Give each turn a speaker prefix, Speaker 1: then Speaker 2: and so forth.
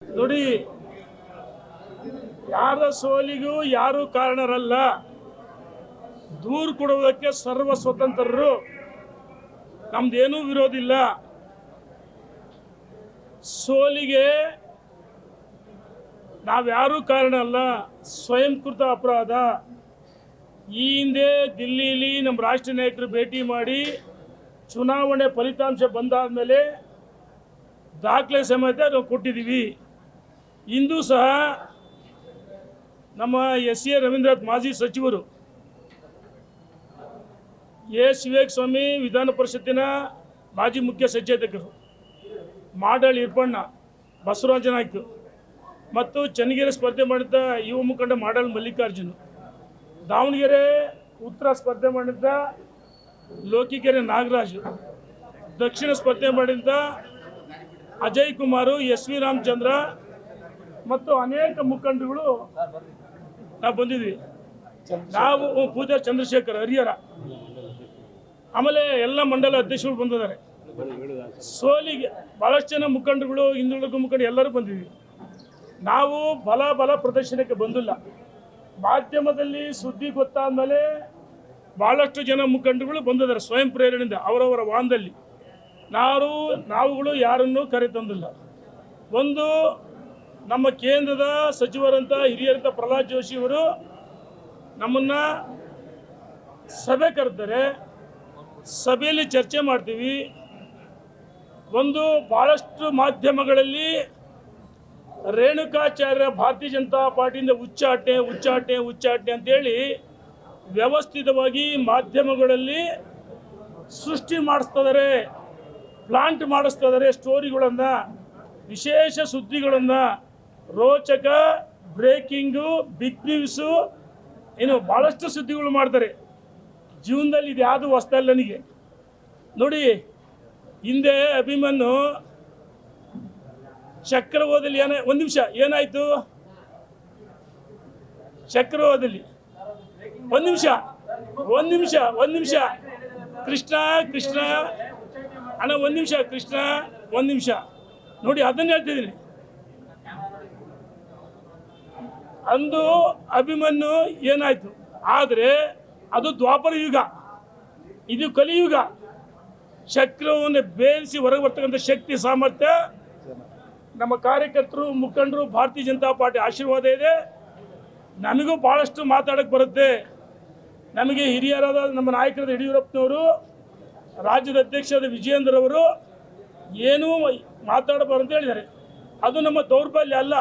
Speaker 1: ನೋಡಿ, ಯಾರ ಸೋಲಿಗೂ ಯಾರು ಕಾರಣರಲ್ಲ. ದೂರು ಕೊಡುವುದಕ್ಕೆ ಸರ್ವ ಸ್ವತಂತ್ರರು. ನಮ್ದೇನೂ ವಿರೋಧಿಲ್ಲ. ಸೋಲಿಗೆ ನಾವ್ಯಾರೂ ಕಾರಣ ಅಲ್ಲ, ಸ್ವಯಂಕೃತ ಅಪರಾಧ. ಈ ಹಿಂದೆ ದಿಲ್ಲಿಯಲ್ಲಿ ನಮ್ಮ ರಾಷ್ಟ್ರೀಯ ನಾಯಕರು ಭೇಟಿ ಮಾಡಿ ಚುನಾವಣೆ ಫಲಿತಾಂಶ ಬಂದಾದ ಮೇಲೆ ದಾಖಲೆ ಸಮೇತ ನಾವು ಕೊಟ್ಟಿದ್ದೀವಿ. ಇಂದು ಸಹ ನಮ್ಮ ಎಸ್.ಎ. ರವೀಂದ್ರನಾಥ್ ಮಾಜಿ ಸಚಿವರು, ಎಸ್. ವಿವೇಕ್ ಸ್ವಾಮಿ ವಿಧಾನ ಪರಿಷತ್ತಿನ ಮಾಜಿ ಮುಖ್ಯ ಸಚೇತಕರು, ಮಾಡಾಳ್ ಈರ್ಪಣ್ಣ, ಬಸವರಾಜ ನಾಯ್ಕ ಮತ್ತು ಚನ್ನಗಿರಿ ಸ್ಪರ್ಧೆ ಮಾಡಿದ್ದ ಯುವ ಮುಖಂಡ ಮಾಡಾಳ್ ಮಲ್ಲಿಕಾರ್ಜುನ್, ದಾವಣಗೆರೆ ಉತ್ತರ ಸ್ಪರ್ಧೆ ಮಾಡಿದ್ದ ಲೋಕಿಕೆರೆ ನಾಗರಾಜು, ದಕ್ಷಿಣ ಸ್ಪರ್ಧೆ ಮಾಡಿದ್ದ ಅಜಯ್ ಕುಮಾರು, ಎಸ್ ವಿ ರಾಮಚಂದ್ರ ಮತ್ತು ಅನೇಕ ಮುಖಂಡರುಗಳು ನಾವು ಬಂದಿದ್ವಿ. ನಾವು ಪೂಜಾ ಚಂದ್ರಶೇಖರ್ ಹರಿಹರ, ಆಮೇಲೆ ಎಲ್ಲ ಮಂಡಲ ಅಧ್ಯಕ್ಷರು ಬಂದಿದ್ದಾರೆ. ಸೋಲಿಗೆ ಭಾಳಷ್ಟು ಜನ ಮುಖಂಡರುಗಳು, ಹಿಂದುಳಿದ ಮುಖಂಡರು ಎಲ್ಲರೂ ಬಂದಿದ್ವಿ. ನಾವು ಬಲ ಪ್ರದರ್ಶನಕ್ಕೆ ಬಂದಿಲ್ಲ. ಮಾಧ್ಯಮದಲ್ಲಿ ಸುದ್ದಿ ಗೊತ್ತಾದ ಮೇಲೆ ಭಾಳಷ್ಟು ಜನ ಮುಖಂಡರುಗಳು ಬಂದಿದ್ದಾರೆ ಸ್ವಯಂ ಪ್ರೇರಣೆಯಿಂದ ಅವರವರ ವಾಹನದಲ್ಲಿ. ನಾವುಗಳು ಯಾರನ್ನೂ ಕರೆತಂದಿಲ್ಲ. ಒಂದು, ನಮ್ಮ ಕೇಂದ್ರದ ಸಚಿವರಂತ ಹಿರಿಯರಂತ ಪ್ರಹ್ಲಾದ್ ಜೋಶಿ ಅವರು ನಮ್ಮನ್ನು ಸಭೆ ಕರೆದರೆ ಸಭೆಯಲ್ಲಿ ಚರ್ಚೆ ಮಾಡ್ತೀವಿ. ಒಂದು, ಭಾಳಷ್ಟು ಮಾಧ್ಯಮಗಳಲ್ಲಿ ರೇಣುಕಾಚಾರ್ಯ ಭಾರತೀಯ ಜನತಾ ಪಾರ್ಟಿಯಿಂದ ಉಚ್ಚಾಟನೆ ಅಂತೇಳಿ ವ್ಯವಸ್ಥಿತವಾಗಿ ಮಾಧ್ಯಮಗಳಲ್ಲಿ ಸೃಷ್ಟಿ ಮಾಡಿಸ್ತಿದ್ದಾರೆ, ಪ್ಲಾಂಟ್ ಮಾಡಿಸ್ತಿದ್ದಾರೆ. ಸ್ಟೋರಿಗಳನ್ನು, ವಿಶೇಷ ಸುದ್ದಿಗಳನ್ನು, ರೋಚಕ, ಬ್ರೇಕಿಂಗು, ಬಿಗ್ ನ್ಯೂಸು, ಏನು ಭಾಳಷ್ಟು ಸುದ್ದಿಗಳು ಮಾಡ್ತಾರೆ. ಜೀವನದಲ್ಲಿ ಇದು ಯಾವುದು ಹೊಸದಲ್ಲ ನನಗೆ. ನೋಡಿ, ಹಿಂದೆ ಅಭಿಮನ್ಯು ಚಕ್ರವ್ಯೂಹದಲ್ಲಿ ಒಂದು ನಿಮಿಷ ಏನಾಯಿತು? ಚಕ್ರವ್ಯೂಹದಲ್ಲಿ ಒಂದು ನಿಮಿಷ ಕೃಷ್ಣ ಅಣ್ಣ, ಒಂದು ನಿಮಿಷ ನೋಡಿ, ಅದನ್ನು ಹೇಳ್ತಿದ್ದೀನಿ. ಅಂದು ಅಭಿಮನ್ಯು ಏನಾಯಿತು? ಆದರೆ ಅದು ದ್ವಾಪರ ಯುಗ, ಇದು ಕಲಿಯುಗ. ಚಕ್ರವನ್ನು ಬೇಯಿಸಿ ಹೊರಗೆ ಬರ್ತಕ್ಕಂಥ ಶಕ್ತಿ, ಸಾಮರ್ಥ್ಯ ನಮ್ಮ ಕಾರ್ಯಕರ್ತರು, ಮುಖಂಡರು, ಭಾರತೀಯ ಜನತಾ ಪಾರ್ಟಿ ಆಶೀರ್ವಾದ ಇದೆ. ನಮಗೂ ಭಾಳಷ್ಟು ಮಾತಾಡೋಕ್ಕೆ ಬರುತ್ತೆ. ನಮಗೆ ಹಿರಿಯರಾದ ನಮ್ಮ ನಾಯಕರಾದ ಯಡಿಯೂರಪ್ಪನವರು, ರಾಜ್ಯದ ಅಧ್ಯಕ್ಷರಾದ ವಿಜಯೇಂದ್ರ ಅವರು ಏನೂ ಮಾತಾಡಬಾರ್ದು ಅಂತ ಹೇಳಿದ್ದಾರೆ. ಅದು ನಮ್ಮ ದೌರ್ಬಲ್ಯ ಅಲ್ಲ.